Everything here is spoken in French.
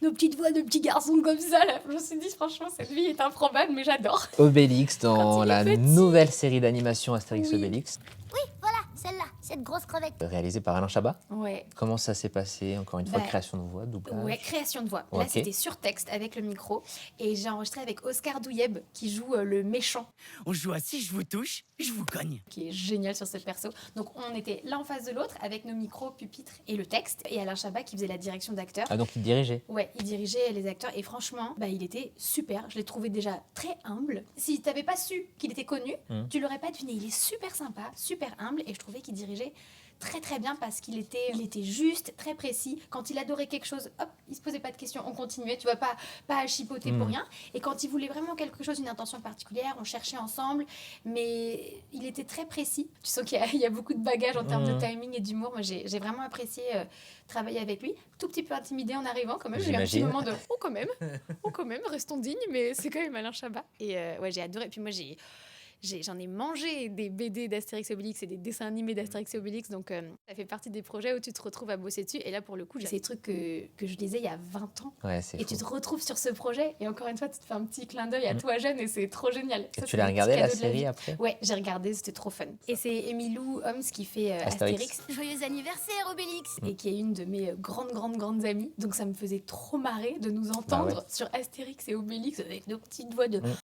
nos petites voix de petits garçons comme ça. Là. Je me suis dit, franchement, cette vie est improbable, mais j'adore. Obélix Quand dans il est la petit. nouvelle série d'animation Astérix Oui. Obélix, Voilà, celle-là, cette grosse crevette. réalisée par Alain Chabat. Ouais. Comment ça s'est passé? Encore une fois, Bah, création de voix, doublage. Ouais, création de voix. Là, Ok. c'était sur texte avec le micro. Et j'ai enregistré avec Oscar Douyeb, qui joue le méchant, On joue à si je vous touche, je vous cogne. qui est génial sur ce perso. Donc, on était l'un en face de l'autre avec nos micros, pupitres et le texte. Et Alain Chabat qui faisait la direction d'acteur. Ah, donc il dirigeait. Ouais, il dirigeait les acteurs et franchement, il était super. Je l'ai trouvé déjà très humble. Si t'avais pas su qu'il était connu, tu l'aurais pas deviné. Il est super sympa, super humble et je trouvais qu'il dirigeait très très bien parce qu'il était juste, très précis. Quand il adorait quelque chose, hop, il se posait pas de questions, on continuait. Tu vois, pas à chipoter pour rien. Et quand il voulait vraiment quelque chose, une intention particulière, on cherchait ensemble. Mais il était très précis. Tu sens qu'il y a beaucoup de bagages en termes de timing et d'humour. Moi, j'ai vraiment apprécié travailler avec lui. Tout petit peu intimidé en arrivant quand même. J'ai eu un petit J'imagine. moment de oh quand même, restons dignes, mais c'est quand même Alain Chabat. Et ouais, j'ai adoré. Puis moi, j'en ai mangé des BD d'Astérix et Obélix et des dessins animés d'Astérix et Obélix, donc ça fait partie des projets où tu te retrouves à bosser dessus. Et là, pour le coup, c'est des trucs que je lisais il y a 20 ans. Ouais, c'est Et fou. tu te retrouves sur ce projet, et encore une fois, tu te fais un petit clin d'œil à toi jeune, et c'est trop génial. Et Ça, tu c'est l'as le petit regardé la cadeau de série vie. après? Ouais, j'ai regardé, c'était trop fun. Et c'est Emilou Holmes qui fait Astérix. Astérix, Joyeux anniversaire, Obélix. et qui est une de mes grandes amies. Donc ça me faisait trop marrer de nous entendre sur Astérix et Obélix avec nos petites voix de